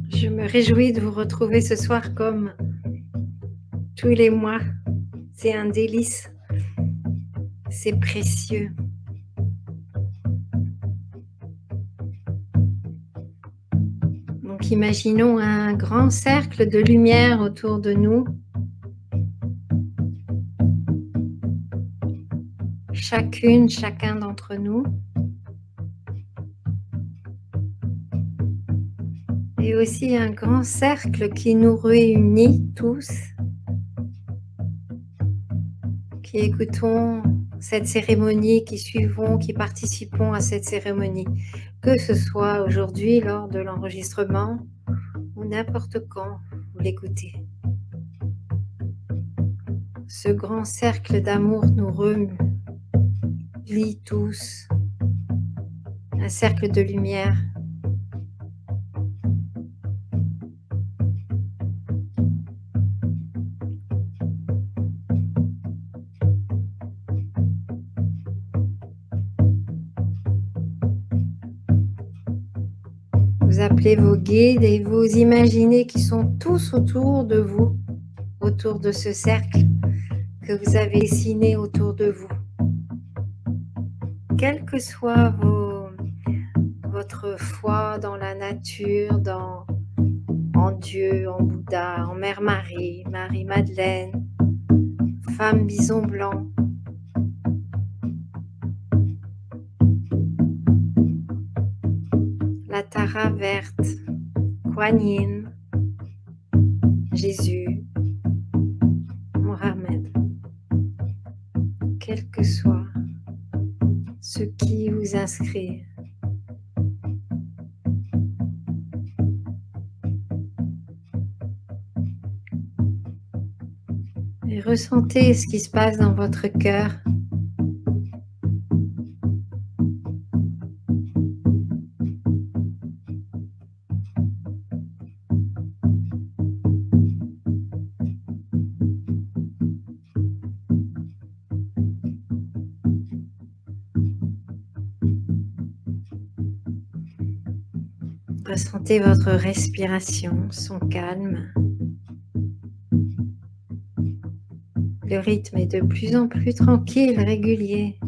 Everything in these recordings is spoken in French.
Je me réjouis de vous retrouver ce soir comme tous les mois. C'est un délice, c'est précieux. Donc imaginons un grand cercle de lumière autour de nous. Chacune, chacun d'entre nous. Et aussi un grand cercle qui nous réunit tous, qui écoutons cette cérémonie, qui suivons, qui participons à cette cérémonie, que ce soit aujourd'hui lors de l'enregistrement ou n'importe quand vous l'écoutez. Ce grand cercle d'amour nous relie tous, un cercle de lumière. Vous appelez vos guides et vous imaginez qu'ils sont tous autour de vous, autour de ce cercle que vous avez dessiné autour de vous. Quelle que soit votre foi dans la nature, en Dieu, en Bouddha, en Mère Marie, Marie-Madeleine, Femme Bison Blanc, la Tara verte, Kuan Yin, Jésus, Mohamed, quel que soit ce qui vous inscrit. Et ressentez ce qui se passe dans votre cœur. Ressentez votre respiration, son calme. Le rythme est de plus en plus tranquille, régulier.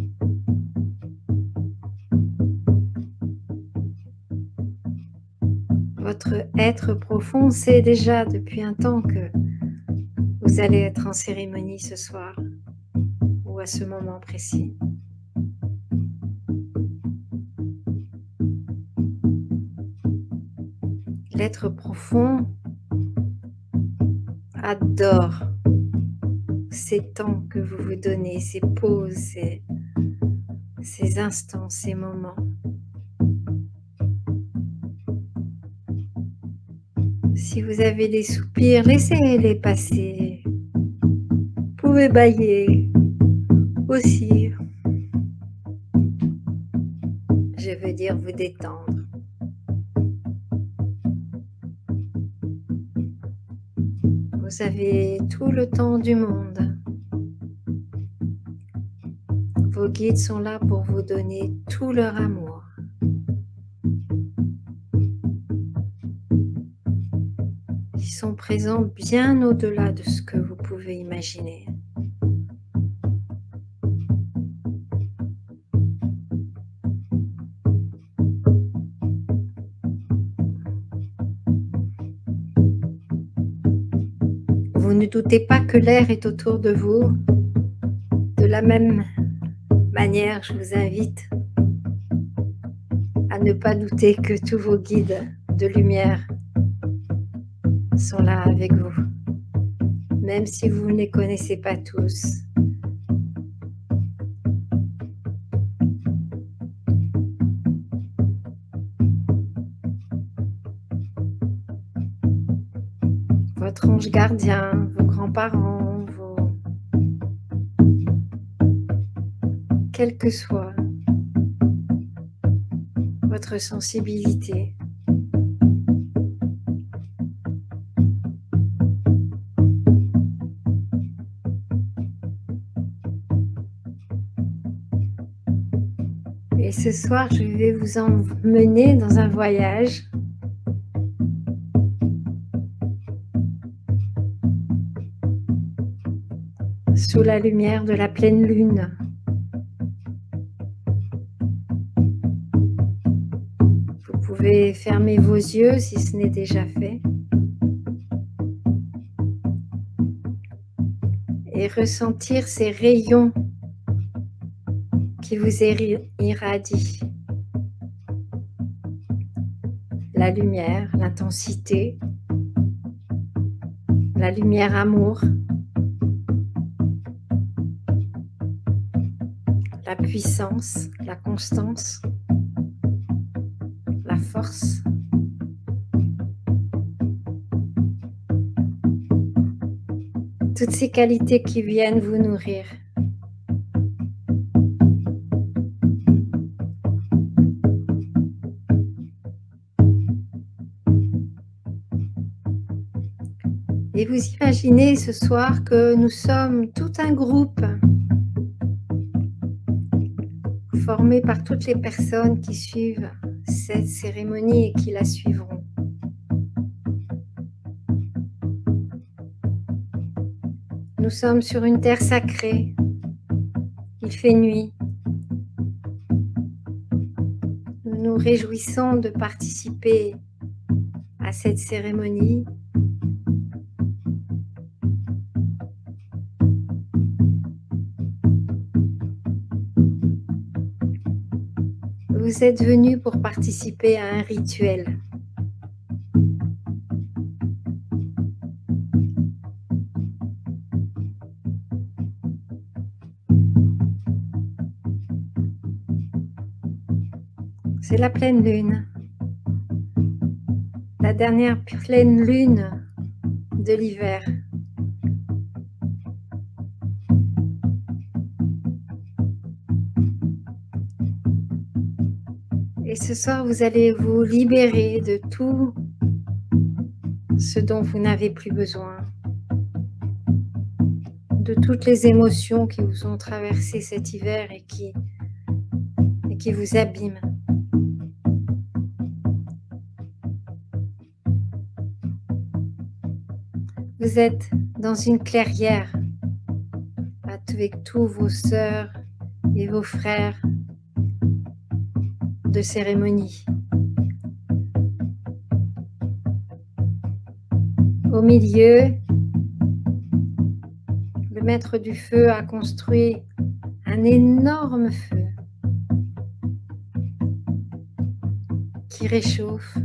Votre être profond sait déjà depuis un temps que vous allez être en cérémonie ce soir ou à ce moment précis. L'être profond adore ces temps que vous vous donnez, ces pauses, ces instants, ces moments. Si vous avez des soupirs, laissez-les passer. Vous pouvez bâiller aussi. Je veux dire vous détendre. Vous avez tout le temps du monde. Vos guides sont là pour vous donner tout leur amour. Ils sont présents bien au-delà de ce que vous pouvez imaginer. Vous ne doutez pas que l'air est autour de vous. De la même manière, je vous invite à ne pas douter que tous vos guides de lumière sont là avec vous, même si vous ne les connaissez pas tous. Votre ange gardien, vos grands-parents, quelle que soit votre sensibilité. Et ce soir, je vais vous emmener dans un voyage sous la lumière de la pleine lune. Vous pouvez fermer vos yeux si ce n'est déjà fait et ressentir ces rayons qui vous irradient. La lumière, l'intensité, la lumière amour, la puissance, la constance, la force. Toutes ces qualités qui viennent vous nourrir. Et vous imaginez ce soir que nous sommes tout un groupe formé par toutes les personnes qui suivent cette cérémonie et qui la suivront. Nous sommes sur une terre sacrée. Il fait nuit. Nous nous réjouissons de participer à cette cérémonie. Vous êtes venus pour participer à un rituel. C'est la pleine lune, la dernière pleine lune de l'hiver. Et ce soir, vous allez vous libérer de tout ce dont vous n'avez plus besoin, de toutes les émotions qui vous ont traversé cet hiver et qui vous abîment. Vous êtes dans une clairière avec tous vos sœurs et vos frères de cérémonie. Au milieu, le maître du feu a construit un énorme feu qui réchauffe.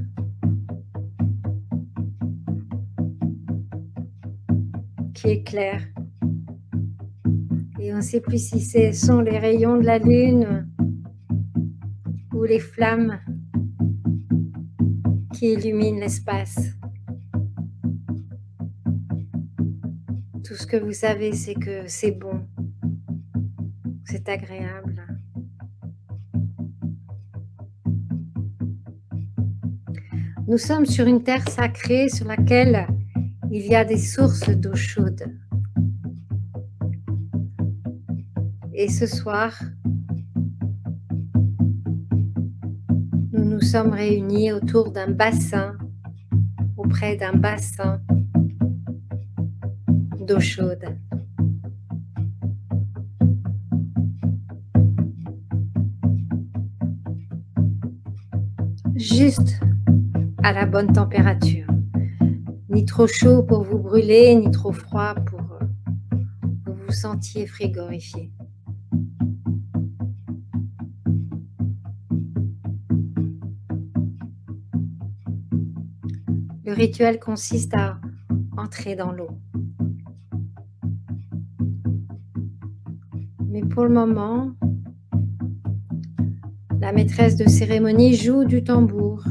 Qui éclaire. Et on ne sait plus si ce sont les rayons de la lune ou les flammes qui illuminent l'espace. Tout ce que vous savez, c'est que c'est bon, c'est agréable. Nous sommes sur une terre sacrée sur laquelle il y a des sources d'eau chaude. Et ce soir, nous nous sommes réunis autour d'un bassin, auprès d'un bassin d'eau chaude. Juste à la bonne température. Ni trop chaud pour vous brûler, ni trop froid pour que vous vous sentiez frigorifié. Le rituel consiste à entrer dans l'eau. Mais pour le moment, la maîtresse de cérémonie joue du tambour.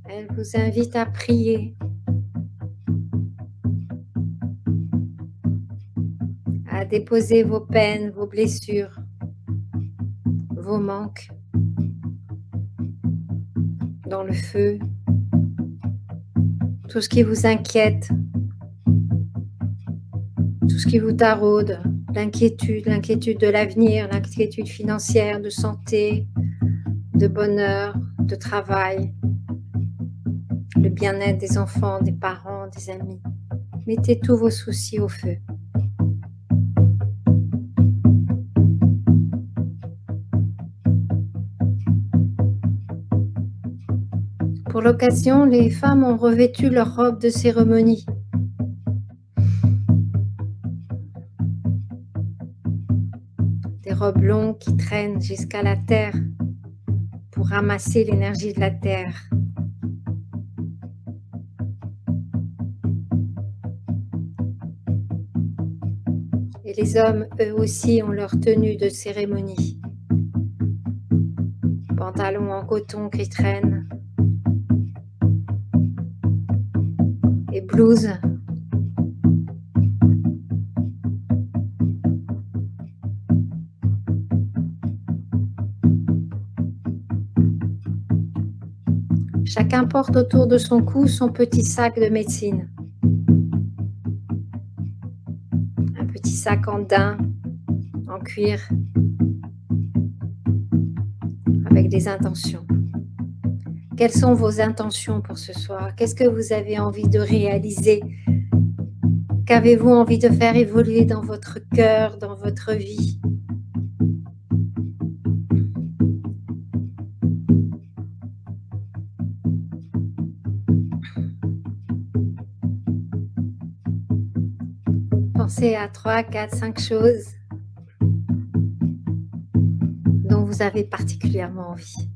Elle vous invite à prier, à déposer vos peines, vos blessures, vos manques dans le feu, tout ce qui vous inquiète, tout ce qui vous taraude, l'inquiétude de l'avenir, l'inquiétude financière, de santé, de bonheur, de travail, le bien-être des enfants, des parents, des amis. Mettez tous vos soucis au feu. Pour l'occasion, les femmes ont revêtu leur robe de cérémonie. Des robes longues qui traînent jusqu'à la terre pour ramasser l'énergie de la terre. Et les hommes, eux aussi, ont leur tenue de cérémonie. Pantalons en coton qui traînent. Et blouses. Chacun porte autour de son cou son petit sac de médecine. Un petit sac en daim, en cuir, avec des intentions. Quelles sont vos intentions pour ce soir? Qu'est-ce que vous avez envie de réaliser? Qu'avez-vous envie de faire évoluer dans votre cœur, dans votre vie? Pensez à 3, 4, 5 choses dont vous avez particulièrement envie.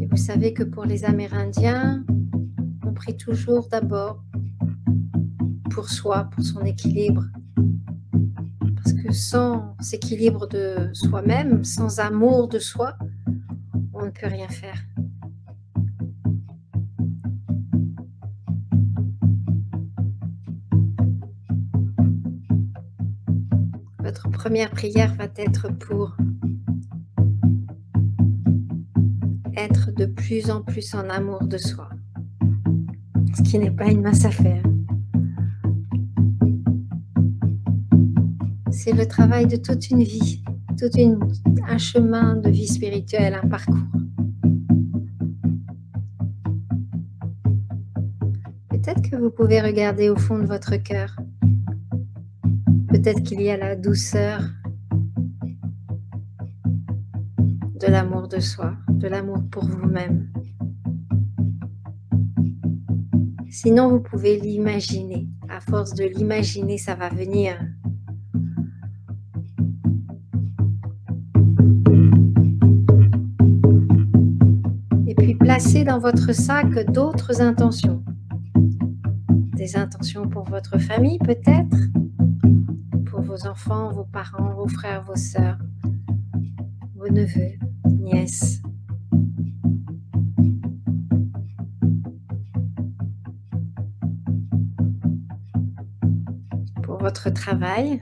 Et vous savez que pour les Amérindiens, on prie toujours d'abord pour soi, pour son équilibre. Parce que sans équilibre de soi-même, sans amour de soi, on ne peut rien faire. Votre première prière va être pour être de plus en plus en amour de soi, ce qui n'est pas une mince affaire. C'est le travail de toute une vie, un chemin de vie spirituelle, un parcours. Peut-être que vous pouvez regarder au fond de votre cœur. Peut-être qu'il y a la douceur de l'amour de soi, de l'amour pour vous-même. Sinon, vous pouvez l'imaginer. À force de l'imaginer, ça va venir. Et puis, placez dans votre sac d'autres intentions. Des intentions pour votre famille, peut-être. Pour vos enfants, vos parents, vos frères, vos sœurs, vos neveux, nièces. Pour votre travail,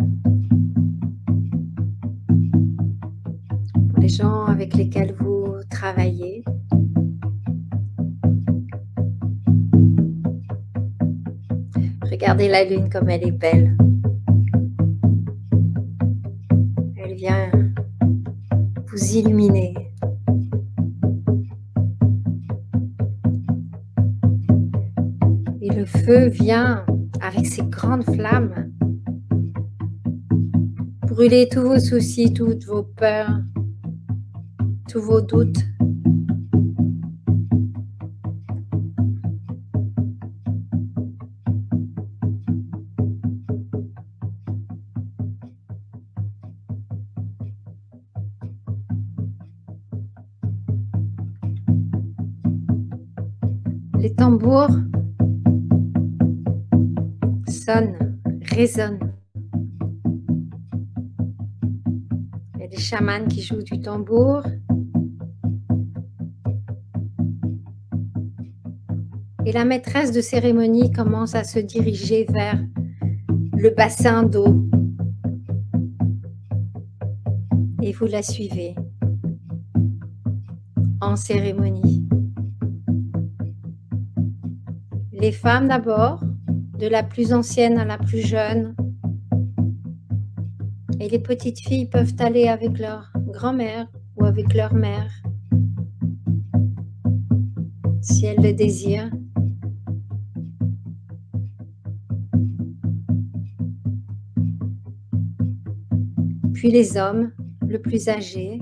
pour les gens avec lesquels vous travaillez. Regardez la lune comme elle est belle. Elle vient vous illuminer. Et le feu vient avec ses grandes flammes brûler tous vos soucis, toutes vos peurs, tous vos doutes. Les tambours sonnent, résonnent. Il y a des chamans qui jouent du tambour. Et la maîtresse de cérémonie commence à se diriger vers le bassin d'eau. Et vous la suivez en cérémonie. Les femmes d'abord, de la plus ancienne à la plus jeune. Et les petites filles peuvent aller avec leur grand-mère ou avec leur mère, si elles le désirent. Puis les hommes, le plus âgé,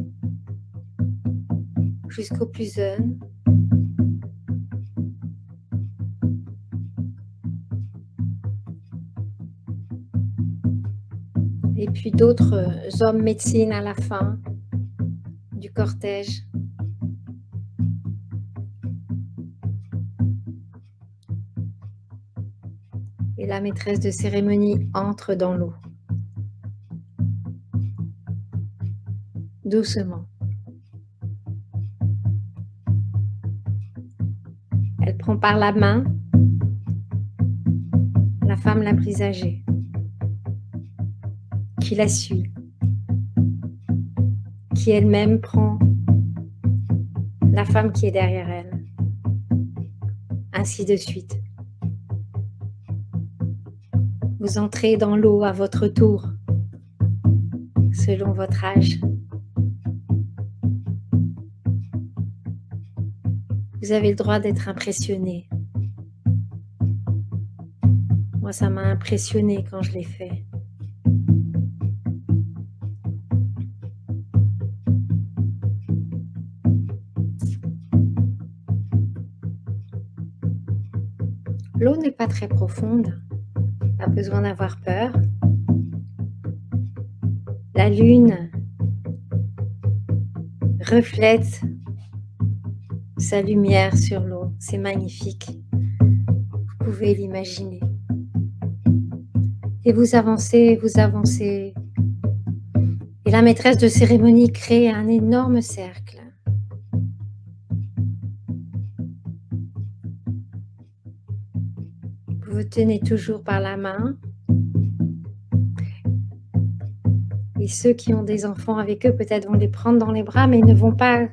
jusqu'au plus jeune. Et puis d'autres hommes médecines à la fin du cortège. Et la maîtresse de cérémonie entre dans l'eau. Doucement. Elle prend par la main la femme la plus âgée, qui la suit, qui elle-même prend la femme qui est derrière elle, ainsi de suite. Vous entrez dans l'eau à votre tour, selon votre âge. Vous avez le droit d'être impressionné. Moi, ça m'a impressionné quand je l'ai fait. L'eau n'est pas très profonde, pas besoin d'avoir peur. La lune reflète sa lumière sur l'eau, c'est magnifique. Vous pouvez l'imaginer. Et vous avancez, et la maîtresse de cérémonie crée un énorme cercle. Vous vous tenez toujours par la main. Et ceux qui ont des enfants avec eux, peut-être vont les prendre dans les bras, mais ils ne vont pas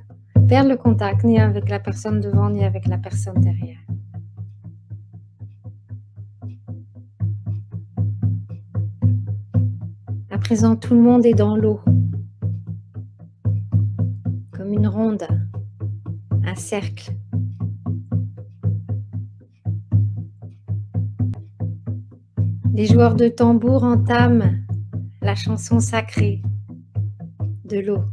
perdre le contact, ni avec la personne devant, ni avec la personne derrière. À présent, tout le monde est dans l'eau, comme une ronde, un cercle. Les joueurs de tambour entament la chanson sacrée de l'eau.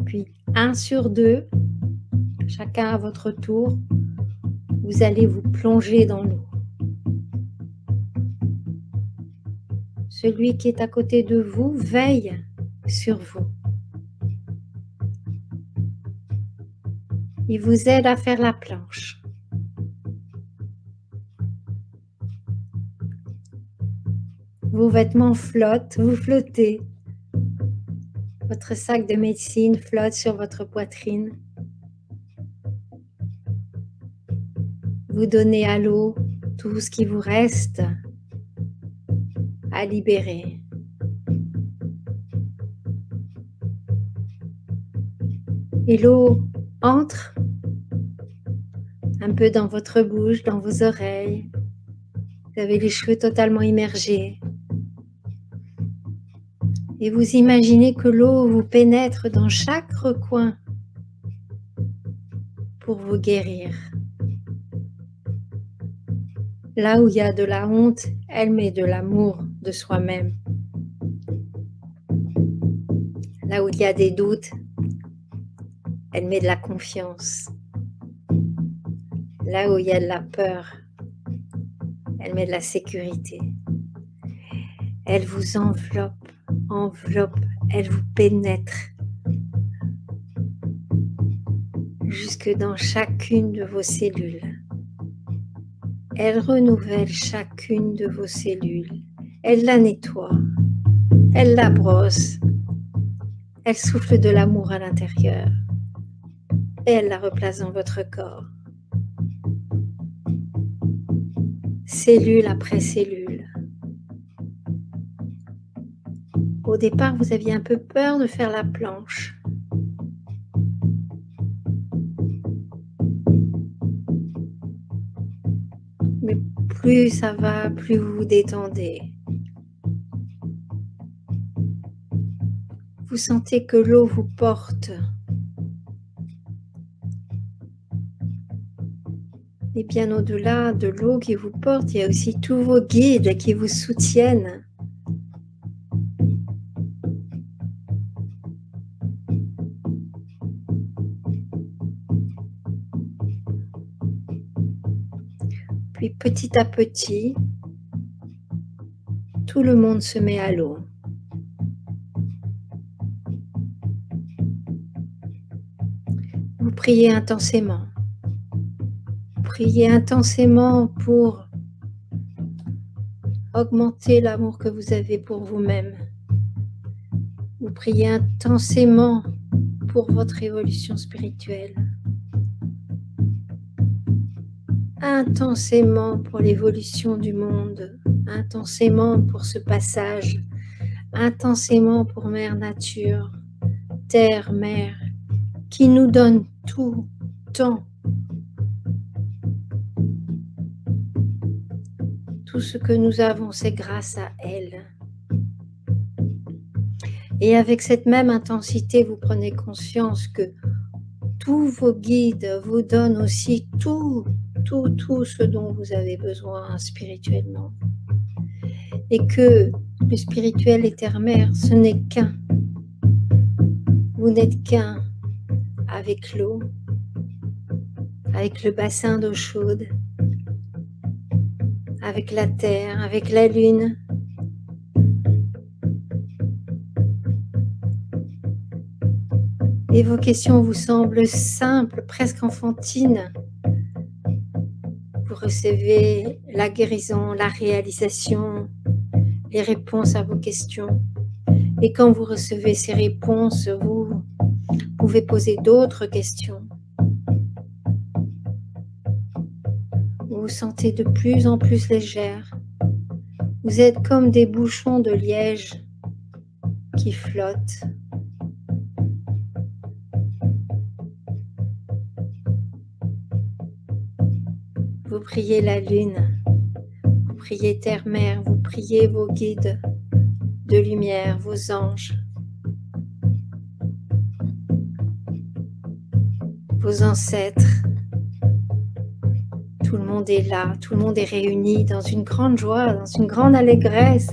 Puis 1 sur 2, chacun à votre tour, vous allez vous plonger dans l'eau. Celui qui est à côté de vous veille sur vous. Il vous aide à faire la planche. Vos vêtements flottent, vous flottez. Votre sac de médecine flotte sur votre poitrine. Vous donnez à l'eau tout ce qui vous reste à libérer. Et l'eau entre un peu dans votre bouche, dans vos oreilles. Vous avez les cheveux totalement immergés. Et vous imaginez que l'eau vous pénètre dans chaque recoin pour vous guérir. Là où il y a de la honte, elle met de l'amour de soi-même. Là où il y a des doutes, elle met de la confiance. Là où il y a de la peur, elle met de la sécurité. Elle vous enveloppe, elle vous pénètre jusque dans chacune de vos cellules. Elle renouvelle chacune de vos cellules. Elle la nettoie, elle la brosse, elle souffle de l'amour à l'intérieur et elle la replace dans votre corps. cellule après cellule. Au départ, vous aviez un peu peur de faire la planche. Mais plus ça va, plus vous vous détendez. Vous sentez que l'eau vous porte. Et bien au-delà de l'eau qui vous porte, il y a aussi tous vos guides qui vous soutiennent. Puis petit à petit, tout le monde se met à l'eau. Vous priez intensément. Priez intensément pour augmenter l'amour que vous avez pour vous-même. Vous priez intensément pour votre évolution spirituelle. Intensément pour l'évolution du monde. Intensément pour ce passage. Intensément pour Mère Nature, Terre, Mère, qui nous donne tout, tant. Tout ce que nous avons, c'est grâce à elle. Et avec cette même intensité, vous prenez conscience que tous vos guides vous donnent aussi tout ce dont vous avez besoin spirituellement. Et que le spirituel et Terre-Mère, ce n'est qu'un. Vous n'êtes qu'un avec l'eau, avec le bassin d'eau chaude, avec la terre, avec la lune. Et vos questions vous semblent simples, presque enfantines. Vous recevez la guérison, la réalisation, les réponses à vos questions. Et quand vous recevez ces réponses, vous pouvez poser d'autres questions. Vous vous sentez de plus en plus légère. Vous êtes comme des bouchons de liège qui flottent. Vous priez la lune, vous priez Terre-Mère, vous priez vos guides de lumière, vos anges, vos ancêtres. Tout le monde est là, tout le monde est réuni dans une grande joie, dans une grande allégresse.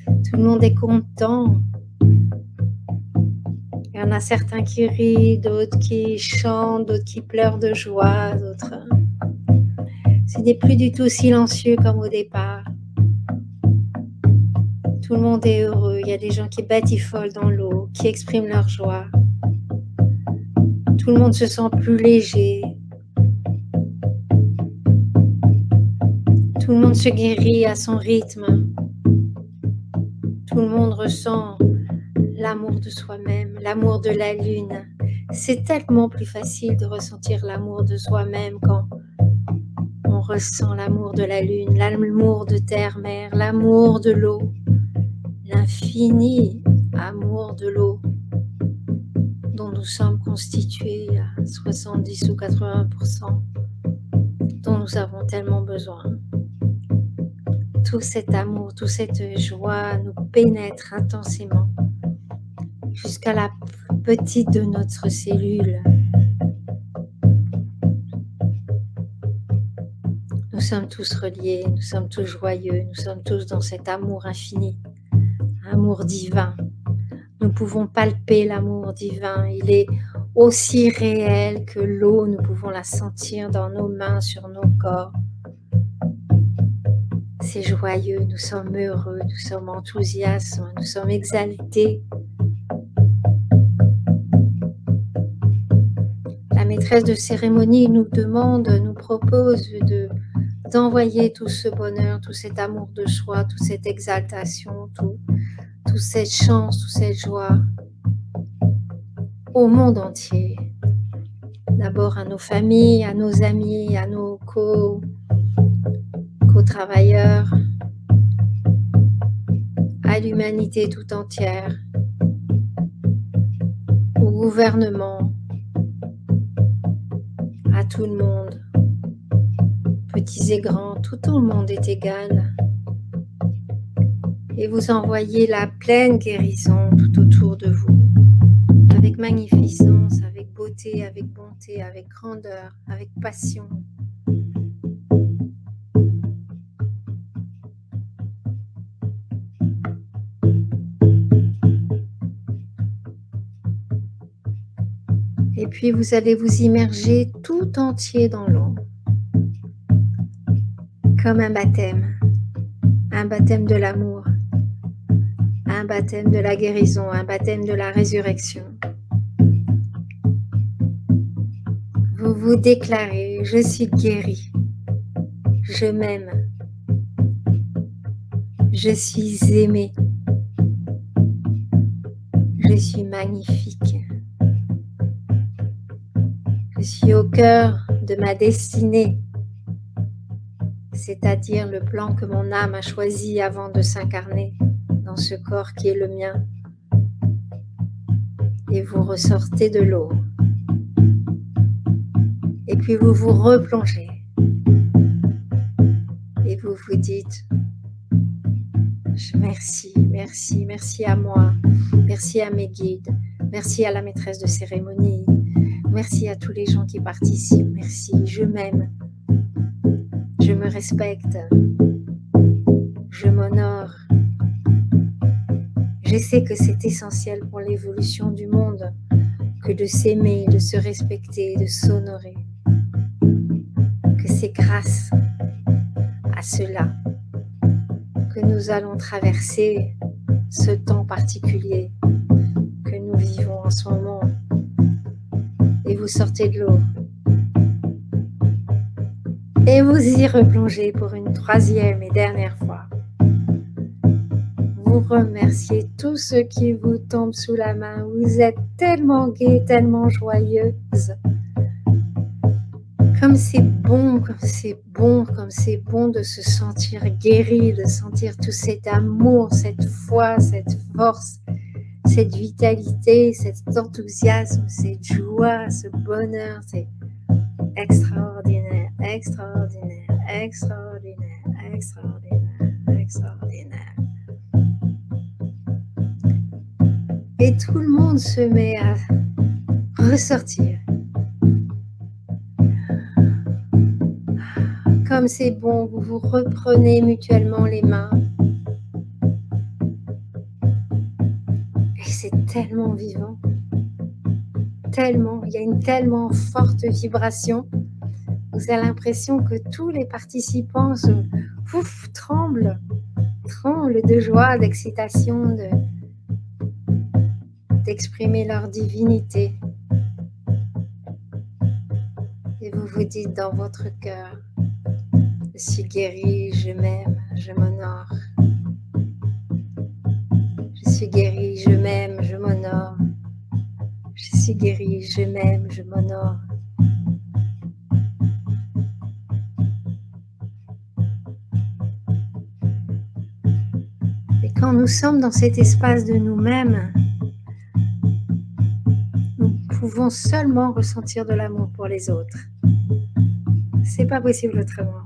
Tout le monde est content. Il y en a certains qui rient, d'autres qui chantent, d'autres qui pleurent de joie, d'autres... Ce n'est plus du tout silencieux comme au départ. Tout le monde est heureux. Il y a des gens qui batifolent dans l'eau, qui expriment leur joie. Tout le monde se sent plus léger. Tout le monde se guérit à son rythme. Tout le monde ressent l'amour de soi-même, l'amour de la lune. C'est tellement plus facile de ressentir l'amour de soi-même quand on ressent l'amour de la lune, l'amour de Terre-Mère, l'amour de l'eau, l'infini amour de l'eau dont nous sommes constitués à 70 ou 80%, dont nous avons tellement besoin. Tout cet amour, toute cette joie nous pénètre intensément jusqu'à la petite de notre cellule. Nous sommes tous reliés, nous sommes tous joyeux, nous sommes tous dans cet amour infini, amour divin. Nous pouvons palper l'amour divin, il est aussi réel que l'eau, nous pouvons la sentir dans nos mains, sur nos corps. C'est joyeux, nous sommes heureux, nous sommes enthousiastes, nous sommes exaltés. La maîtresse de cérémonie nous demande, nous propose d'envoyer tout ce bonheur, tout cet amour de soi, toute cette exaltation, toute cette chance, toute cette joie au monde entier. D'abord à nos familles, à nos amis, à nos qu'aux travailleurs, à l'humanité tout entière, au gouvernement, à tout le monde, petits et grands, tout le monde est égal. Et vous envoyez la pleine guérison tout autour de vous, avec magnificence, avec beauté, avec bonté, avec grandeur, avec passion. Et puis vous allez vous immerger tout entier dans l'eau, comme un baptême de l'amour, un baptême de la guérison, un baptême de la résurrection. Vous vous déclarez, je suis guéri, je m'aime, je suis aimé, je suis magnifique, je suis au cœur de ma destinée, c'est-à-dire le plan que mon âme a choisi avant de s'incarner dans ce corps qui est le mien. Et vous ressortez de l'eau. Et puis vous vous replongez. Et vous vous dites, merci, merci, merci à moi, merci à mes guides, merci à la maîtresse de cérémonie, merci à tous les gens qui participent, merci, je m'aime, je me respecte, je m'honore. Je sais que c'est essentiel pour l'évolution du monde que de s'aimer, de se respecter, de s'honorer. Que c'est grâce à cela que nous allons traverser ce temps particulier que nous vivons en ce moment. Et vous sortez de l'eau. Et vous y replongez pour une troisième et dernière fois. Vous remerciez tous ceux qui vous tombent sous la main. Vous êtes tellement gai, tellement joyeuse. Comme c'est bon, comme c'est bon, comme c'est bon de se sentir guéri, de sentir tout cet amour, cette foi, cette force, cette vitalité, cet enthousiasme, cette joie, ce bonheur. C'est extraordinaire, extraordinaire, extraordinaire, extraordinaire, extraordinaire. Et tout le monde se met à ressortir. Comme c'est bon, vous vous reprenez mutuellement les mains. Et c'est tellement vivant. Tellement, il y a une tellement forte vibration. Vous avez l'impression que tous les participants tremblent de joie, d'excitation, d'exprimer leur divinité. Et vous vous dites dans votre cœur, je suis guéri, je m'aime, je m'honore. Je suis guéri, je m'aime, je m'honore. Je suis guéri, je m'aime, je m'honore. Et quand nous sommes dans cet espace de nous-mêmes, nous pouvons seulement ressentir de l'amour pour les autres. C'est pas possible autrement.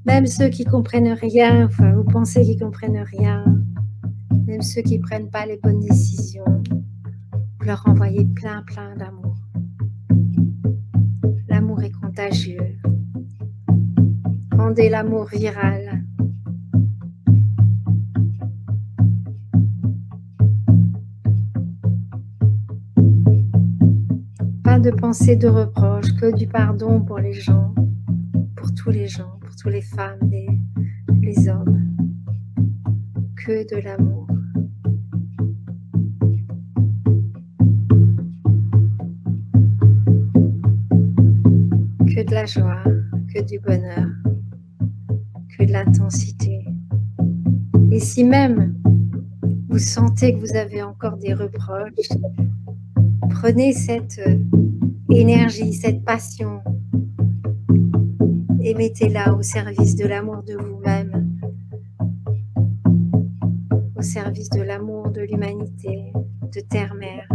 Même ceux qui comprennent rien, enfin vous pensez qu'ils comprennent rien, même ceux qui prennent pas les bonnes décisions, vous leur envoyez plein d'amour. L'amour est contagieux. Rendez l'amour viral. Pas de pensée de reproche, que du pardon pour les gens, pour tous les gens, pour toutes les femmes, les hommes. Que de l'amour. Que de la joie, que du bonheur, que de l'intensité. Et si même vous sentez que vous avez encore des reproches, prenez cette énergie, cette passion et mettez-la au service de l'amour de vous-même, au service de l'amour de l'humanité, de Terre-Mère.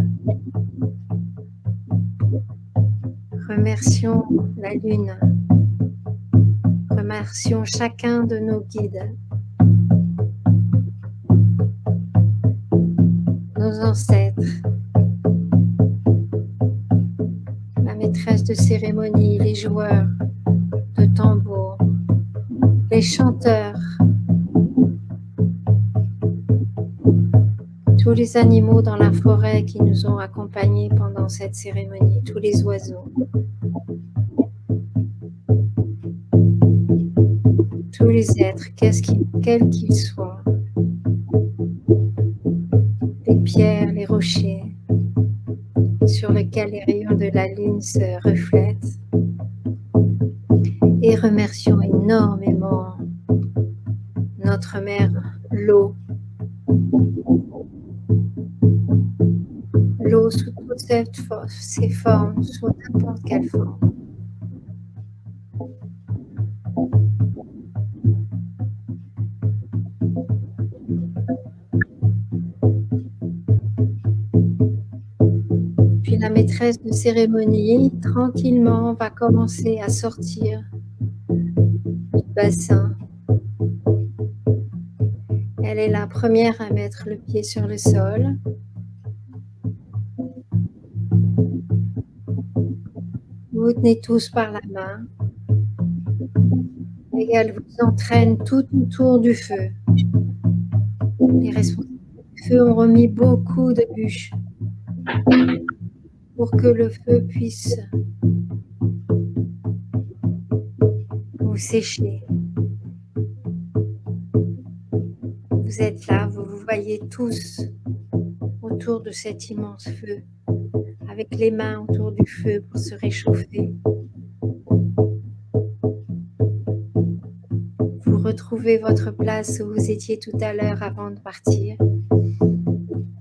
Remercions la Lune, remercions chacun de nos guides, nos ancêtres, la maîtresse de cérémonie, les joueurs de tambour, les chanteurs, tous les animaux dans la forêt qui nous ont accompagnés pendant cette cérémonie, tous les oiseaux, tous les êtres, quels qu'ils soient, les pierres, les rochers, sur lesquels les rayons de la lune se reflètent. Et remercions énormément notre mère, l'eau. L'eau sous toutes ses formes, sous n'importe quelle forme. Puis la maîtresse de cérémonie, tranquillement, va commencer à sortir du bassin. Elle est la première à mettre le pied sur le sol. Vous vous tenez tous par la main et elle vous entraîne tout autour du feu. Les responsables du feu ont remis beaucoup de bûches pour que le feu puisse vous sécher. Vous êtes là, vous vous voyez tous autour de cet immense feu, avec les mains autour du feu pour se réchauffer. Vous retrouvez votre place où vous étiez tout à l'heure avant de partir.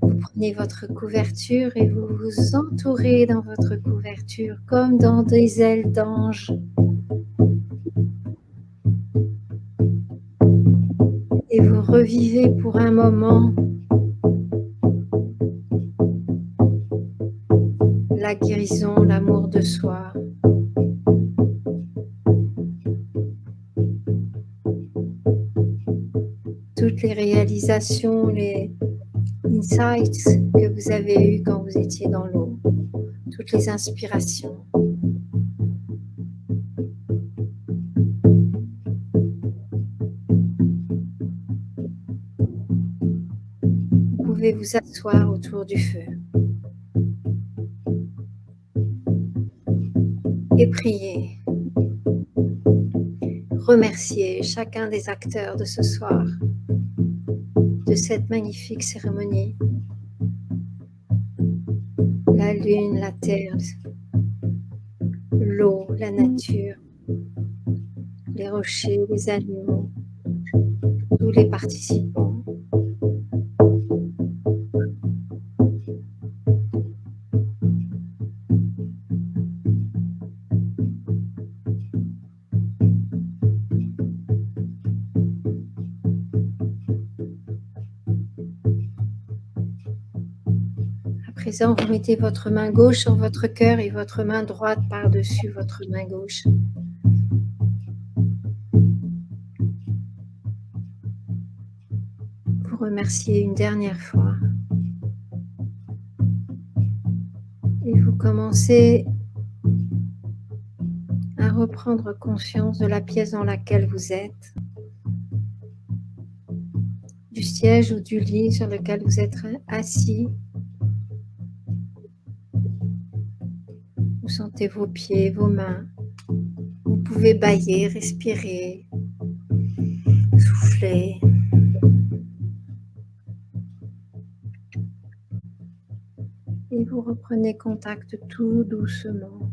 Vous prenez votre couverture et vous vous entourez dans votre couverture comme dans des ailes d'ange. Et vous revivez pour un moment la guérison, l'amour de soi. Toutes les réalisations, les insights que vous avez eus quand vous étiez dans l'eau, toutes les inspirations. Vous pouvez vous asseoir autour du feu et prier. Remercier chacun des acteurs de ce soir, de cette magnifique cérémonie. La lune, la terre, l'eau, la nature, les rochers, les animaux, tous les participants. À présent, vous mettez votre main gauche sur votre cœur et votre main droite par-dessus votre main gauche. Vous remerciez une dernière fois. Et vous commencez à reprendre conscience de la pièce dans laquelle vous êtes, du siège ou du lit sur lequel vous êtes assis. Vous sentez vos pieds, vos mains. Vous pouvez bâiller, respirer, souffler. Et vous reprenez contact tout doucement.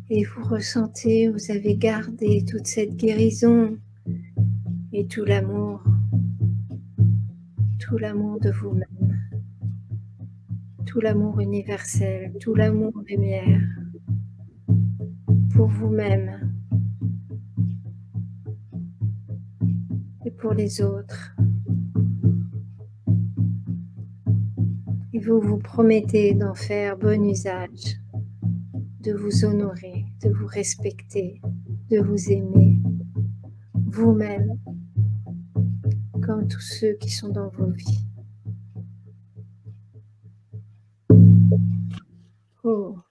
Et vous ressentez, vous avez gardé toute cette guérison et tout l'amour de vous-même, tout l'amour universel, tout l'amour lumière pour vous-même et pour les autres. Et vous vous promettez d'en faire bon usage, de vous honorer, de vous respecter, de vous aimer, vous-même, comme tous ceux qui sont dans vos vies. Oh.